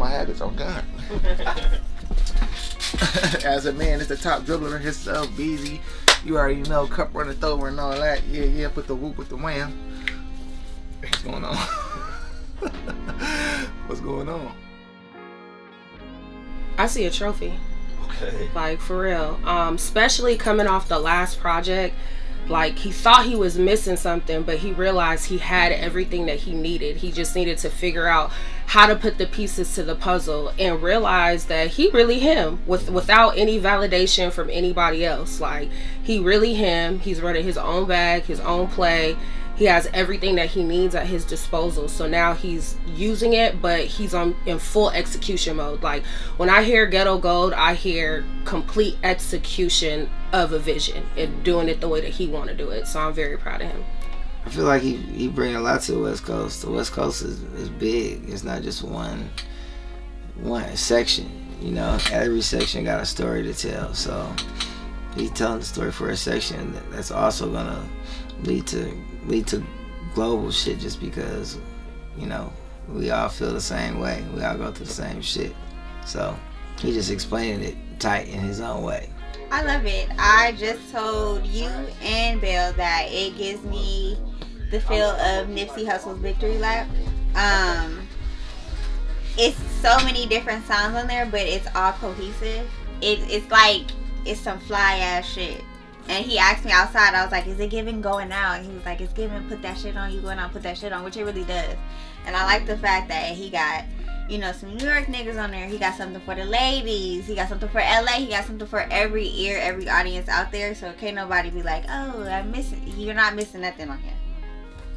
my habits. I'm gone. As a man, it's the top dribbler himself, Beezy. You already know, cup running over and all that. Yeah, put the whoop with the wham. What's going on? What's going on? I see a trophy. Okay. Like, for real. Especially coming off the last project. Like, he thought he was missing something, but he realized he had everything that he needed. He just needed to figure out how to put the pieces to the puzzle and realize that he really him without any validation from anybody else. Like, he really him. He's running his own bag, his own play. He has everything that he needs at his disposal. So now he's using it, but he's in full execution mode. Like, when I hear Ghetto Gold, I hear complete execution of a vision and doing it the way that he want to do it. So I'm very proud of him. I feel like he bring a lot to the West Coast. The West Coast is big. It's not just one section. You know, every section got a story to tell. So he's telling the story for a section that's also gonna lead to global shit, just because, you know, we all feel the same way. We all go through the same shit. So he just explaining it tight in his own way. I love it. I just told you and Bale that it gives me the feel of Nipsey Hussle's Victory Lap. It's so many different sounds on there, but it's all cohesive. It's like, it's some fly ass shit. And he asked me outside, I was like, is it giving going out? And he was like, it's giving put that shit on, you going out, put that shit on, which it really does. And I like the fact that he got, you know, some New York niggas on there. He got something for the ladies. He got something for LA. He got something for every ear, every audience out there. So can't nobody be like, oh, I'm missing. You're not missing nothing on here.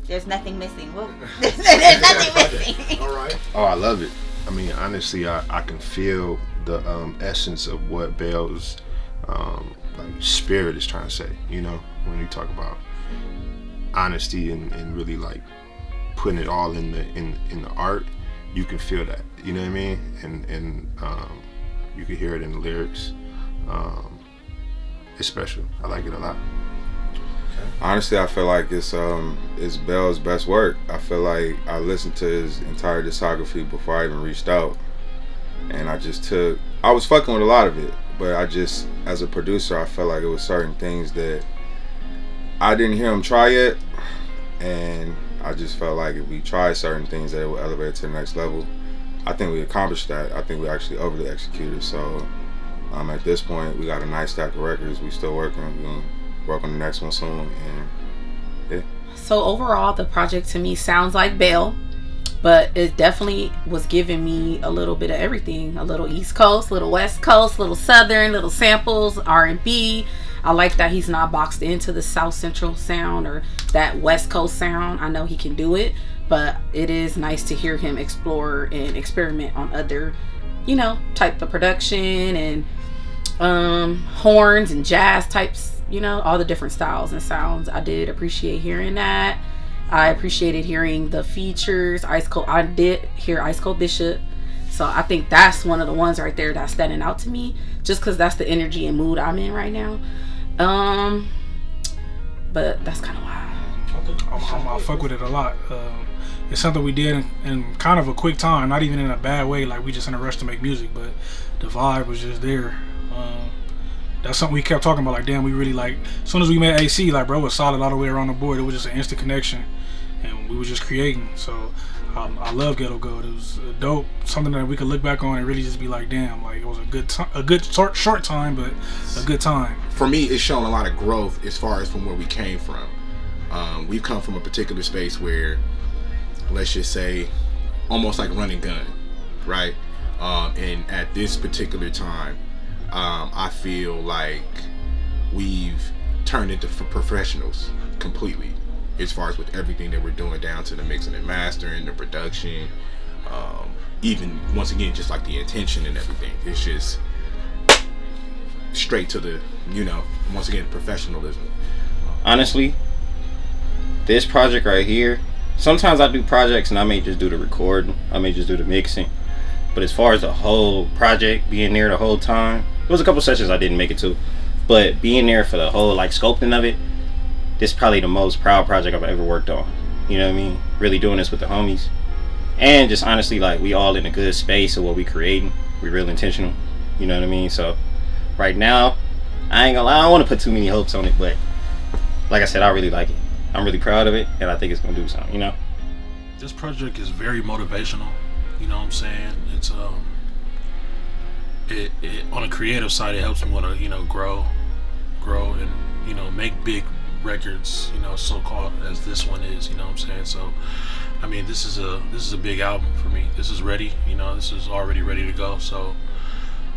There's nothing missing. Well, there's nothing missing. All right. Oh, I love it. I mean, honestly, I can feel the essence of what Bale's like spirit is trying to say. You know, when you talk about honesty and really like putting it all in the art, you can feel that. You know what I mean? And you can hear it in the lyrics. It's special. I like it a lot. Honestly, I feel like it's Bale's best work. I feel like I listened to his entire discography before I even reached out, and I was fucking with a lot of it, but I just, as a producer, I felt like it was certain things that I didn't hear him try yet, and I just felt like if we tried certain things that it would elevate to the next level. I think we accomplished that. I think we actually overly executed. So at this point, we got a nice stack of records. We still working. We're gonna work on the next one soon, and yeah. So overall, the project to me sounds like Bale, but it definitely was giving me a little bit of everything. A little East Coast, little West Coast, little Southern, little samples, R&B. I like that he's not boxed into the South Central sound or that West Coast sound. I know he can do it, but it is nice to hear him explore and experiment on other, you know, type of production and horns and jazz types, you know, all the different styles and sounds. I did appreciate hearing that. I appreciated hearing the features. Ice Cold, I did hear Ice Cold Bishop. So I think that's one of the ones right there that's standing out to me, just because that's the energy and mood I'm in right now. But that's kind of why I fuck with it a lot. It's something we did in kind of a quick time, not even in a bad way, like we just in a rush to make music, but the vibe was just there. That's something we kept talking about, like, damn, we really, like, as soon as we met AC, like, bro, it was solid all the way around the board. It was just an instant connection, and we were just creating. So I love Ghetto Gold. It was dope, something that we could look back on and really just be like, damn, like, it was a good short time, but a good time. For me, it's shown a lot of growth as far as from where we came from. We've come from a particular space where, let's just say, almost like run and gun, right? And at this particular time, I feel like we've turned into professionals completely, as far as with everything that we're doing, down to the mixing and mastering, the production, even once again, just like the intention and everything. It's just straight to the, you know, once again, professionalism. Honestly, this project right here, sometimes I do projects and I may just do the recording, I may just do the mixing, but as far as the whole project, being there the whole time, there was a couple sessions I didn't make it to, but being there for the whole, like, sculpting of it, this is probably the most proud project I've ever worked on. You know what I mean? Really doing this with the homies. and just honestly, like, we all in a good space of what we creating. We real intentional, you know what I mean? So right now, I ain't gonna lie, I don't want to put too many hopes on it, but like I said, I really like it. I'm really proud of it, and I think it's gonna do something, you know? This project is very motivational, you know what I'm saying? It's it on a creative side, it helps me want to, you know, grow and, you know, make big records, you know, so-called, as this one is, you know what I'm saying? So I mean, this is a big album for me. This is ready, you know, this is already ready to go. So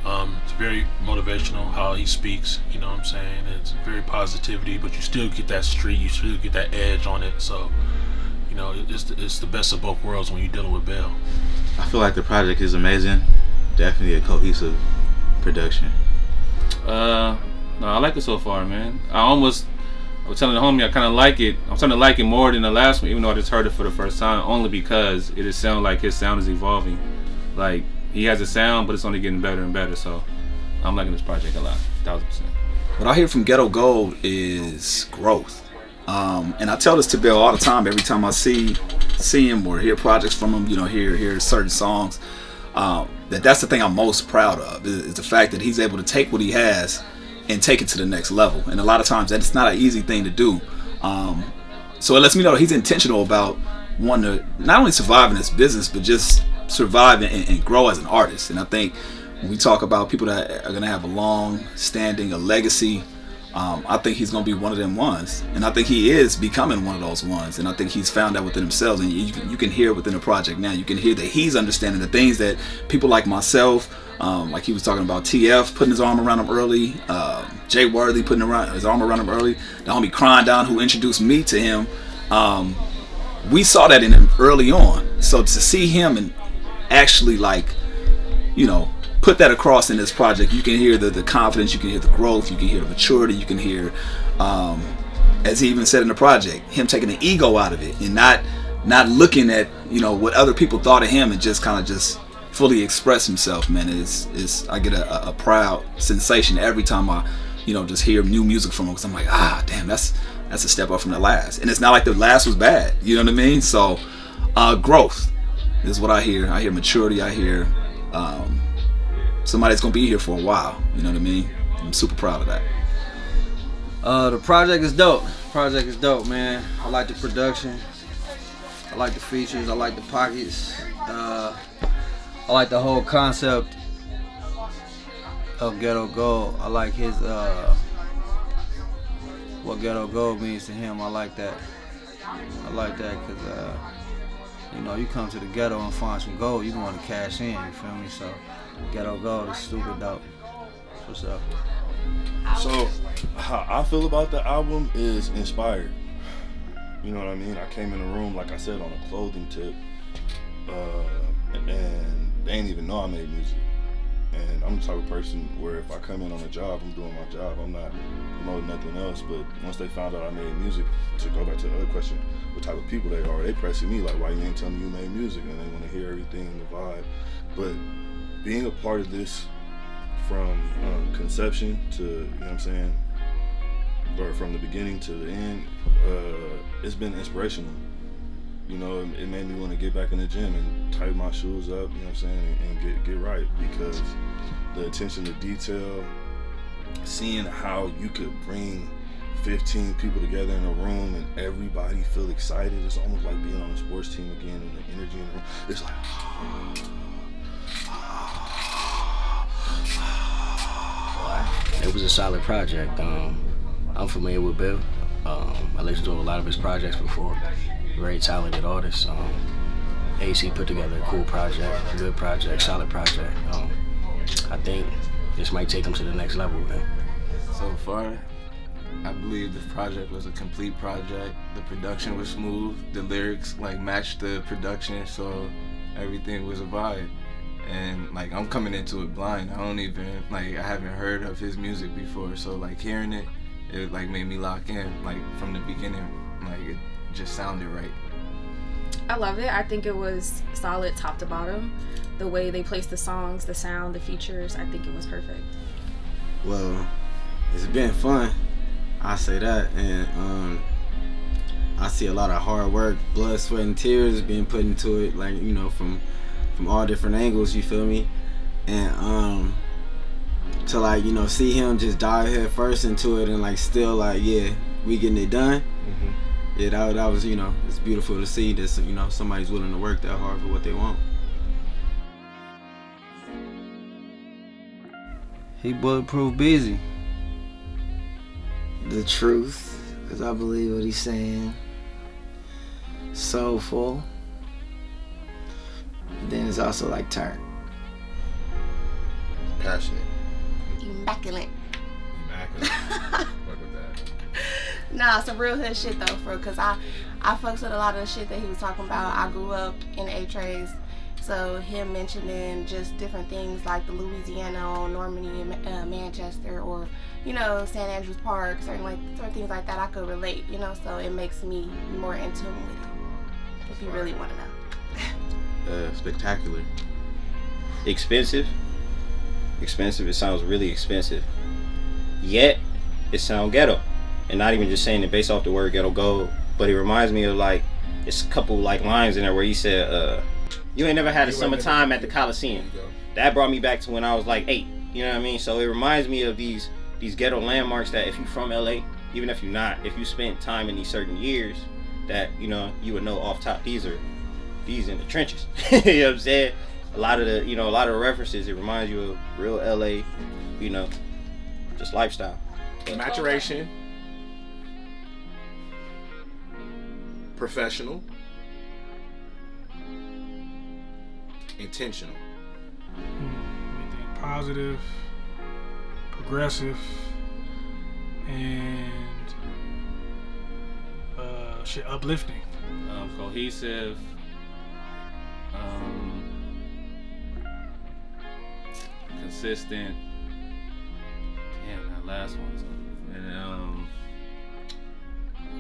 it's very motivational how he speaks, you know what I'm saying? It's very positivity, but you still get that street, you still get that edge on it. So, you know, it's the best of both worlds when you're dealing with Bale. I feel like the project is amazing. Definitely a cohesive production. No, I like it so far, man. I was telling the homie I kind of like it. I'm starting to like it more than the last one, even though I just heard it for the first time, only because it is sound like his sound is evolving. Like, he has a sound, but it's only getting better and better. So I'm liking this project a lot, 1000%. What I hear from Ghetto Gold is growth. And I tell this to Bill all the time. Every time I see him or hear projects from him, you know, hear certain songs, that's the thing I'm most proud of, is the fact that he's able to take what he has and take it to the next level. And a lot of times that's not an easy thing to do. So it lets me know that he's intentional about wanting to not only survive in this business, but just survive and grow as an artist. And I think when we talk about people that are going to have a a legacy, I think he's going to be one of them ones. And I think he is becoming one of those ones. And I think he's found that within himself. And you can hear within the project now. You can hear that he's understanding the things that people like myself, like he was talking about TF putting his arm around him early, Jay Worthy putting his arm around him early, the homie Crying Down who introduced me to him. We saw that in him early on. So to see him and actually, like, you know, put that across in this project, you can hear the confidence, you can hear the growth, you can hear the maturity, you can hear, as he even said in the project, him taking the ego out of it and not looking at, you know, what other people thought of him and just kind of just fully express himself. Man, I get a proud sensation every time I, you know, just hear new music from him, because I'm like, damn, that's a step up from the last. And it's not like the last was bad, you know what I mean? So growth is what I hear. I hear maturity. I hear somebody's gonna be here for a while, you know what I mean? I'm super proud of that. The project is dope, man. I like the production, I like the features, I like the pockets, I like the whole concept of Ghetto Gold. I like his what Ghetto Gold means to him. I like that because you know, you come to the ghetto and find some gold, you want to cash in, you feel me? So Ghetto Gold is stupid dope. What's up? So how I feel about the album is inspired. You know what I mean? I came in the room, like I said, on a clothing tip, and they ain't even know I made music. And I'm the type of person where if I come in on a job, I'm doing my job. I'm not promoting nothing else. But once they found out I made music, to go back to the other question, what type of people they are, they pressing me like, why you ain't telling me you made music? And they want to hear everything, the vibe. But being a part of this from conception to, you know what I'm saying, or from the beginning to the end, it's been inspirational. You know, it made me want to get back in the gym and tighten my shoes up, you know what I'm saying, and get right, because the attention to detail, seeing how you could bring 15 people together in a room and everybody feel excited, it's almost like being on a sports team again, and the energy in the room, it's like, It was a solid project. I'm familiar with Bill. I listened to a lot of his projects before. Very talented artist. AC put together a cool project, good project, solid project. I think this might take him to the next level, man. So far, I believe the project was a complete project. The production was smooth. The lyrics like matched the production, so everything was a vibe. And like, I'm coming into it blind. I haven't heard of his music before, so like hearing it like made me lock in. Like from the beginning, like it just sounded right. I love it. I think it was solid top to bottom. The way they placed the songs, the sound, the features, I think it was perfect. Well, it's been fun, I say that, and I see a lot of hard work, blood, sweat, and tears being put into it, like, you know, from all different angles, you feel me? And to, like, you know, see him just dive head first into it and, like, still, like, yeah, we getting it done. Yeah, that was, you know, it's beautiful to see that, you know, somebody's willing to work that hard for what they want. He bulletproof busy. The truth, because I believe what he's saying. Soulful. Then it's also like turn. Passionate. Immaculate. Fuck with that. Nah, some real hood shit though, for because I fucks with a lot of the shit that he was talking about. I grew up in A-Trays, so him mentioning just different things like the Louisiana or Normandy and Manchester, or, you know, St. Andrews Park, certain things like that I could relate, you know, so it makes me more in tune with it, if you really want to know. Spectacular. Expensive. Expensive. It sounds really expensive. Yet, it sounds ghetto. And not even just saying it based off the word ghetto gold, but it reminds me of, like, it's a couple, like, lines in there where he said, you ain't never had a summertime at the Coliseum. That brought me back to when I was like 8. You know what I mean? So it reminds me of these ghetto landmarks that if you from LA, even if you're not, if you spent time in these certain years, that, you know, you would know off top, these in the trenches. You know what I'm saying? A lot of the references, it reminds you of real LA, you know, just lifestyle. Maturation. Professional. Intentional. Anything positive, progressive, and shit, uplifting. Cohesive. Consistent. Damn, that last one. And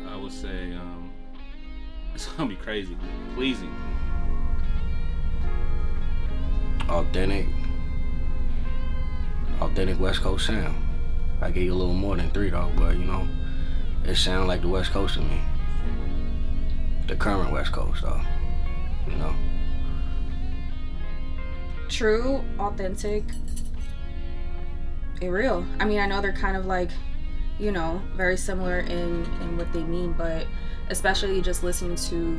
I would say it's gonna be crazy. Pleasing. Authentic West Coast sound. I gave you a little more than 3 though, but you know, it sounds like the West Coast to me. The current West Coast though, you know. True, authentic, and real. I mean, I know they're kind of like, you know, very similar in what they mean, but especially just listening to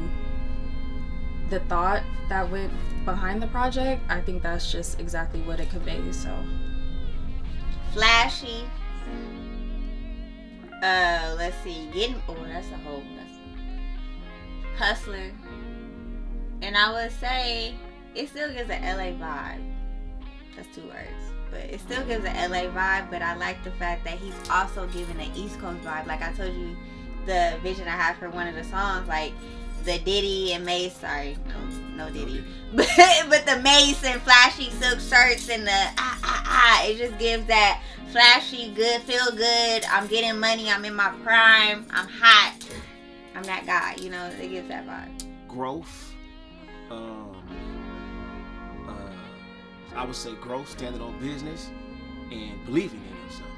the thought that went behind the project, I think that's just exactly what it conveys. So flashy. Let's see, that's a whole mess. Hustler. And I would say it still gives an LA vibe. That's 2 words. But it still gives an LA vibe, but I like the fact that he's also giving an East Coast vibe. Like I told you, the vision I had for one of the songs, like the Diddy and Mace, no Diddy. But the Mace and flashy silk shirts and the it just gives that flashy, good, feel good, I'm getting money, I'm in my prime, I'm hot, I'm that guy, you know, it gives that vibe. Growth. I would say growth, standing on business, and believing in himself.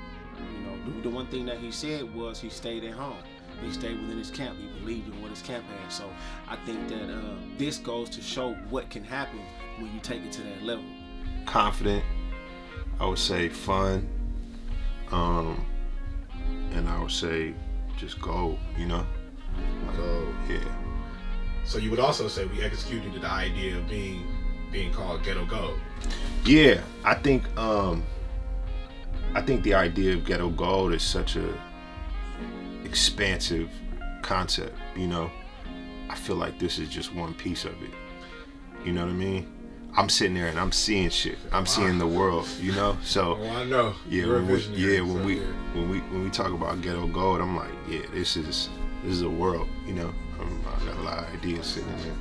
You know, the one thing that he said was he stayed at home. He stayed within his camp. He believed in what his camp had. So I think that this goes to show what can happen when you take it to that level. Confident. I would say fun. And I would say just go, you know? Go. Yeah. So you would also say we executed the idea of being called Ghetto Gold. Yeah, I think the idea of Ghetto Gold is such a expansive concept, you know. I feel like this is just one piece of it. You know what I mean? I'm sitting there and I'm seeing shit. I'm seeing the world, you know. So I know. Yeah, when we talk about Ghetto Gold, I'm like, yeah, this is a world, you know. I got a lot of ideas sitting in there.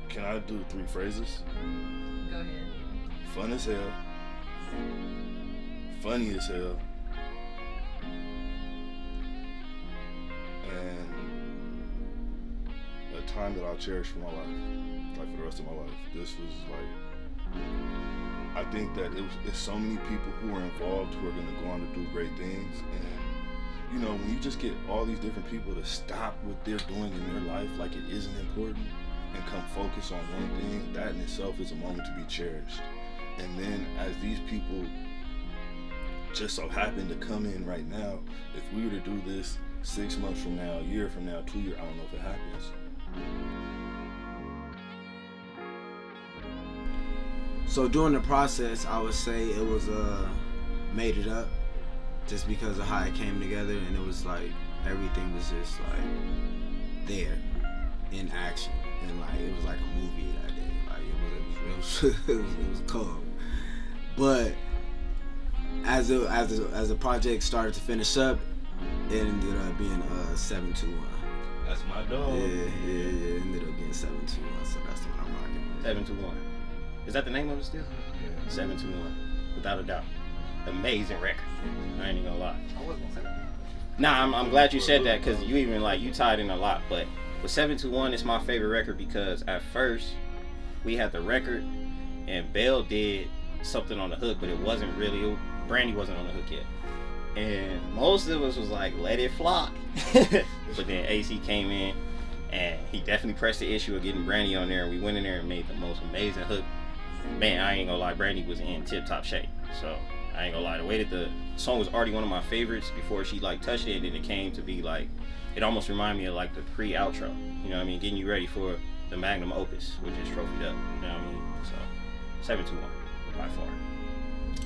Can I do 3 phrases? Go ahead. Fun as hell. Funny as hell. And a time that I'll cherish for my life. Like for the rest of my life. This was like, I think that it's so many people who are involved who are going to go on to do great things, and you know, when you just get all these different people to stop what they're doing in their life like it isn't important and come focus on one thing, that in itself is a moment to be cherished. And then as these people just so happen to come in right now, if we were to do this 6 months from now, a year from now, 2 years, I don't know if it happens. So during the process, I would say it was made it up, just because of how it came together, and it was like everything was just like there in action, and like it was like a movie that day. Like it was cold. But as the project started to finish up, it ended up being 721. That's my dog. Yeah, it ended up being 721. So that's the one I'm rocking with. 721. Is that the name of it still? Yeah. 721. Without a doubt. Amazing record. I ain't even gonna lie. I wasn't gonna say that. Nah, I'm glad you said that, because you even like you tied in a lot. But with 721, it's my favorite record because at first we had the record and Bale did something on the hook, but it wasn't really. Brandy wasn't on the hook yet, and most of us was like, "Let it fly." But then AC came in, and he definitely pressed the issue of getting Brandy on there, and we went in there and made the most amazing hook. Man, I ain't gonna lie, Brandy was in tip-top shape. So I ain't gonna lie, the way that the song was already one of my favorites before she like touched it, and then it came to be like, it almost reminded me of like the pre-outro. You know what I mean? Getting you ready for the magnum opus, which is Trophied Up. You know what I mean? So 721 by far.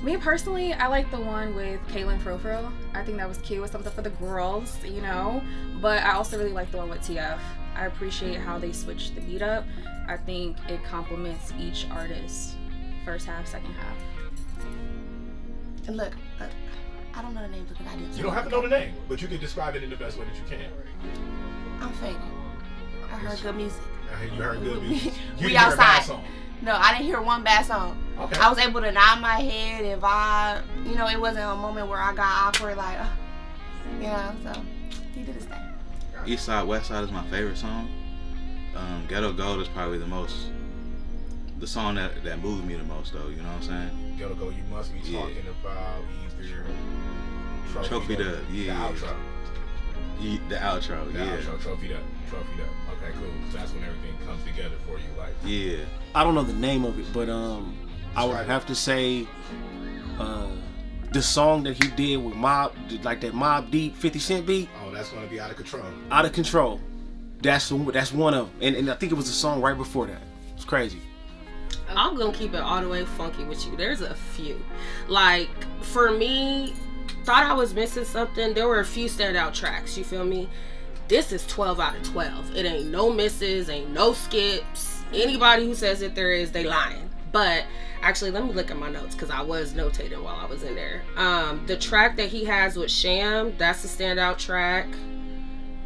Me personally, I like the one with Kaylin Frofro. I think that was cute. It was something for the girls, you know. But I also really like the one with TF. I appreciate how they switched the beat up. I think it complements each artist, first half, second half. And look, I don't know the names of the ideas. You don't have to know the name, but you can describe it in the best way that you can. I'm faded. I heard good music. You heard good music. You We didn't hear a bad outside. song. No, I didn't hear one bad song. Okay. I was able to nod my head and vibe. You know, it wasn't a moment where I got awkward, like, you know, so he did his thing. East Side, West Side is my favorite song. Ghetto Gold is probably the song that moved me the most, though. You know what I'm saying? Ghetto Gold, you must be talking about either Trophied Up, yeah. The outro. The outro, Trophied Up. Okay, cool. So that's when everything comes together for you, like. Yeah. I don't know the name of it, but I would have to say the song that he did with Mob, like that Mob Deep 50 Cent beat. Oh, that's gonna be Out of Control. Out of Control. That's one of them. And I think it was a song right before that. It's crazy. I'm gonna keep it all the way funky with you. There's a few. Like, for me, thought I was missing something. There were a few standout tracks, you feel me? This is 12 out of 12. It ain't no misses, ain't no skips. Anybody who says that there is, they lying. But actually, let me look at my notes because I was notating while I was in there. The track that he has with Sham, that's a standout track.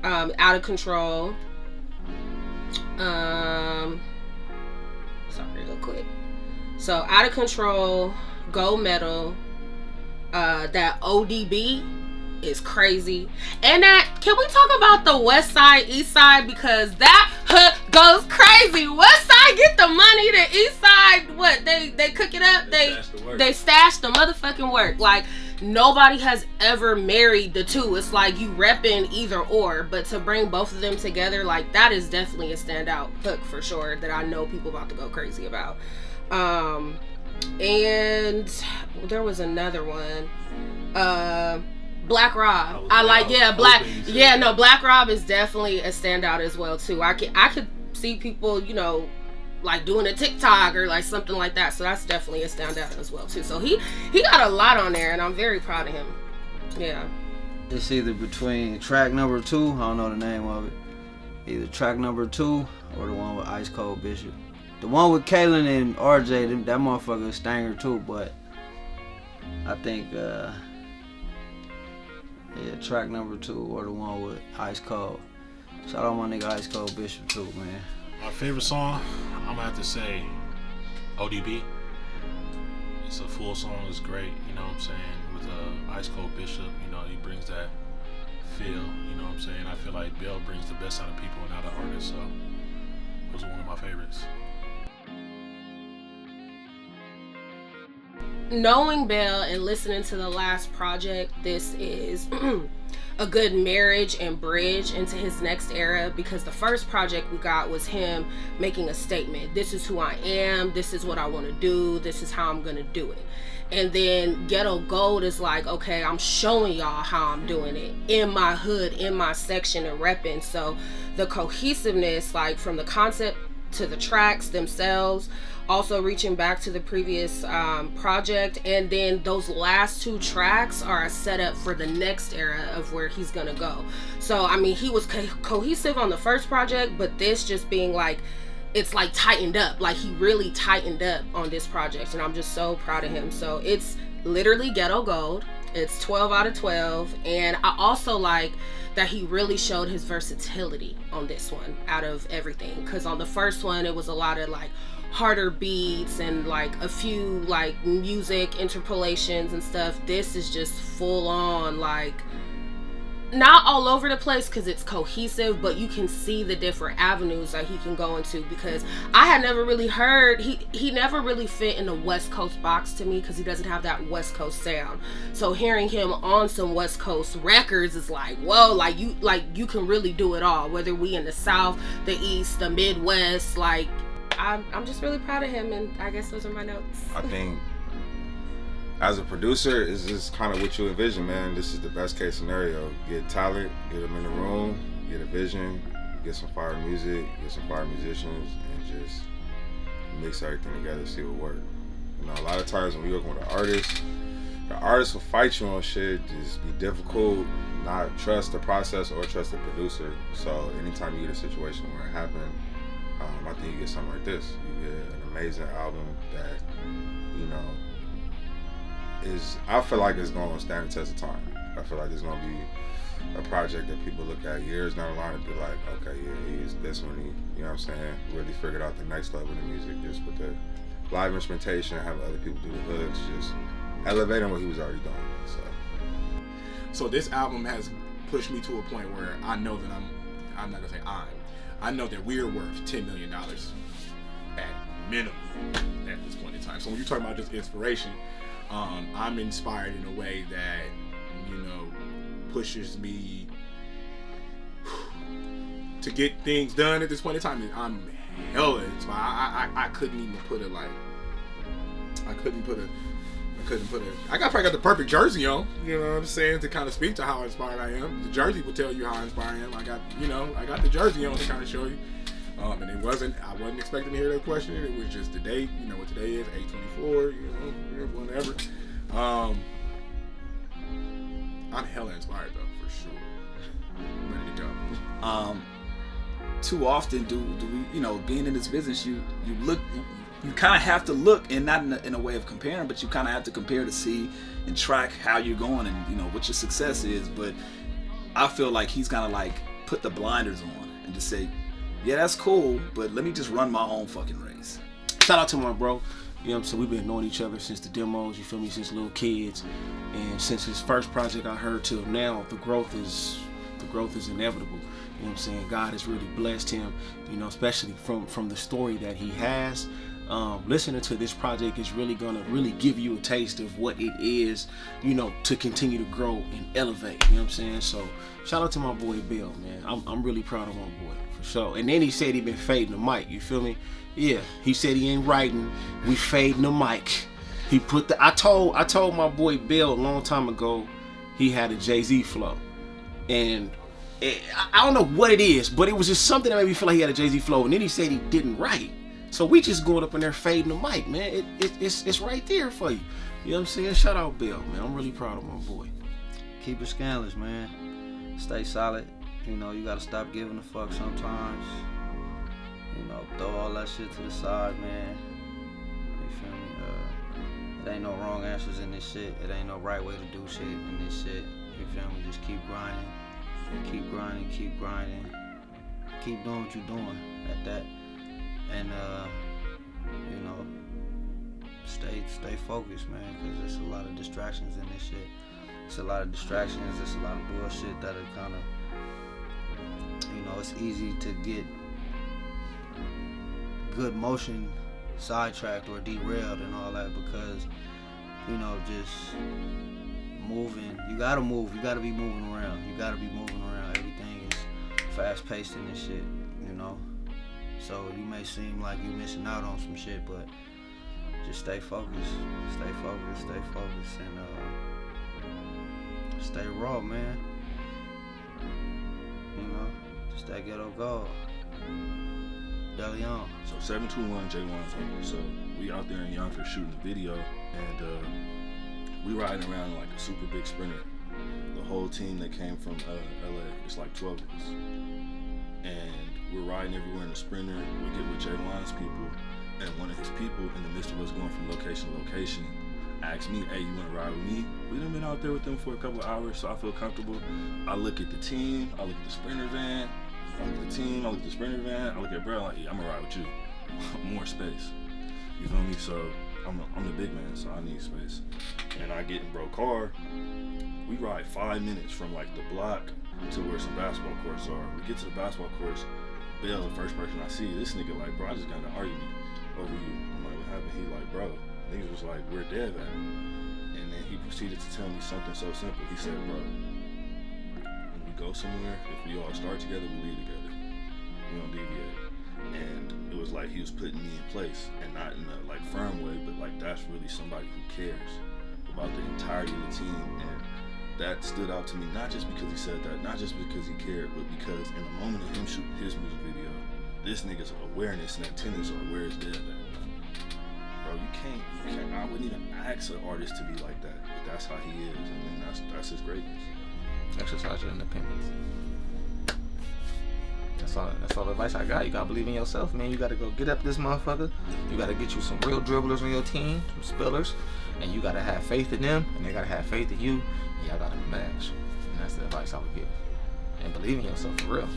Out of Control. Sorry, real quick. So Out of Control, Gold Medal, that ODB is crazy. And that, can we talk about the West Side, East Side? Because that goes crazy. West Side get the money, the East Side, what, they cook it up, they stash the motherfucking work. Like, nobody has ever married the two. It's like you repping either or, but to bring both of them together, like, that is definitely a standout hook for sure that I know people about to go crazy about. And there was another one, Black Rob. Black Rob is definitely a standout as well too. I could see people, you know, like doing a TikTok or like something like that. So that's definitely a standout as well too. So he got a lot on there, and I'm very proud of him. Yeah. It's either between track number 2, I don't know the name of it. Either track number 2 or the one with Ice Cold Bishop. The one with Kaylin and RJ, that motherfucker is stanger too. But I think track number 2 or the one with Ice Cold. Shout out my nigga Ice Cold Bishop too, man. My favorite song, I'm gonna have to say ODB. It's a full song, it's great, you know what I'm saying? With Ice Cold Bishop, you know, he brings that feel, you know what I'm saying? I feel like Bale brings the best out of people and out of artists, so those are one of my favorites. knowing Bale and listening to the last project, this is a good marriage and bridge into his next era, because the first project we got was him making a statement. This is who I am. This is what I want to do. This is how I'm going to do it. And then Ghetto Gold is like, okay, I'm showing y'all how I'm doing it in my hood, in my section, and repping. So the cohesiveness, like from the concept to the tracks themselves, also reaching back to the previous project, and then those last 2 tracks are a setup for the next era of where he's gonna go. So I mean, he was cohesive on the first project, but this just being like, it's like tightened up, like he really tightened up on this project, and I'm just so proud of him. So it's literally Ghetto Gold. It's 12 out of 12, and I also like that he really showed his versatility on this one out of everything, because on the first one it was a lot of like harder beats and like a few like music interpolations and stuff. This is just full on, like, not all over the place because it's cohesive, but you can see the different avenues that he can go into, because I had never really heard, he never really fit in the West Coast box to me because he doesn't have that West Coast sound. So hearing him on some West Coast records is like, whoa, like you can really do it all, whether we in the South, the East, the Midwest. Like I'm just really proud of him, and I guess those are my notes. I think as a producer, is just kind of what you envision, man. This is the best case scenario. Get talent, get them in the room, get a vision, get some fire music, get some fire musicians, and just mix everything together, see what works. You know, a lot of times when we work with an artist, the artist will fight you on shit, just be difficult, not trust the process or trust the producer. So anytime you get a situation where it happened, I think you get something like this. You get an amazing album that, you know, I feel like it's going to stand the test of time. I feel like it's going to be a project that people look at years down the line and be like, okay, yeah, he's this one, you know what I'm saying, really figured out the next level of the music, just with the live instrumentation, having other people do the hooks, just elevating what he was already doing. So this album has pushed me to a point where I know that I'm not going to say I know that we're worth $10 million at minimum at this point in time. So when you're talking about just inspiration, I'm inspired in a way that, you know, pushes me to get things done at this point in time. I'm hella inspired. I couldn't even put it like, I probably got the perfect jersey on, you know what I'm saying, to kind of speak to how inspired I am. The jersey will tell you how inspired I am. I got the jersey on to kind of show you. And I wasn't expecting to hear that question. It was just the date, you know what today is, 8/24, you know, whatever. I'm hella inspired though, for sure. I'm ready to go. Too often do we, you know, being in this business, you kind of have to look, and not in a way of comparing, but you kind of have to compare to see and track how you're going and, you know, what your success is. But I feel like he's kind of like put the blinders on and just say, yeah, that's cool, but let me just run my own fucking race. Shout out to my bro. You know what I'm saying? We've been knowing each other since the demos, you feel me, since little kids. And since his first project I heard till now, the growth is inevitable. You know what I'm saying? God has really blessed him, you know, especially from the story that he has. Listening to this project is really gonna give you a taste of what it is, you know, to continue to grow and elevate. You know what I'm saying? So shout out to my boy Bale, man. I'm really proud of my boy, for sure. And then he said he been fading the mic, you feel me? Yeah, he said he ain't writing, we fading the mic. He put I told my boy Bale a long time ago he had a Jay-Z flow. And I don't know what it is, but it was just something that made me feel like he had a Jay-Z flow. And then he said he didn't write. So we just going up in there fading the mic, man. It's right there for you. You know what I'm saying? Shout out Bill, man. I'm really proud of my boy. Keep it scandalous, man. Stay solid. You know, you gotta stop giving a fuck sometimes. You know, throw all that shit to the side, man. You feel me? It ain't no wrong answers in this shit. It ain't no right way to do shit in this shit. You feel me? Just keep grinding. Keep grinding, keep grinding. Keep doing what you're doing at that. And you know, stay focused, man, because there's a lot of distractions in this shit. It's a lot of distractions, there's a lot of bullshit that are kind of, you know, it's easy to get good motion sidetracked or derailed and all that, because you know, just moving. You gotta move. You gotta be moving around. You gotta be moving around. Everything is fast paced in this shit, you know. So you may seem like you missing out on some shit, but just stay focused. Stay focused. Stay focused, and stay raw, man. You know, just that ghetto gold. DeLeon. So 721 J1's on. So we out there in Yonkers shooting the video, and we riding around in like a super big Sprinter. The whole team that came from LA, it's like 12 of us. And we're riding everywhere in the Sprinter. We get with J1's people, and one of his people, in the midst of us going from location to location, asked me, hey, you wanna ride with me? We done been out there with them for a couple of hours, so I feel comfortable. I look at the team, I look at the Sprinter van, I look at the team, I look at the Sprinter van, I look at bro, like, yeah, I'm gonna ride with you. More space. You feel me? So I'm the big man, so I need space. And I get in bro car. We ride 5 minutes from like the block to where some basketball courts are. We get to the basketball courts. Bale, the first person I see, this nigga like, bro, I just got in an argument over you. I'm like, what happened? He like, bro, niggas was like, where Dev at? And then he proceeded to tell me something so simple. He said, bro, when we go somewhere, if we all start together, we leave together. We don't deviate. And it was like he was putting me in place, and not in a like firm way, but like that's really somebody who cares about the entirety of the team. And that stood out to me, not just because he said that, not just because he cared, but because in the moment of him shooting his music video, this nigga's awareness and attendance are where it's dead at. Bro, you can't, I wouldn't even ask an artist to be like that, but that's how he is, and then that's his greatness. Exercise your independence. That's all the advice I got. You gotta believe in yourself, man. You gotta go get up this motherfucker. You gotta get you some real dribblers on your team, some spillers, and you gotta have faith in them, and they gotta have faith in you, and y'all gotta match. And that's the advice I would give. And believe in yourself for real.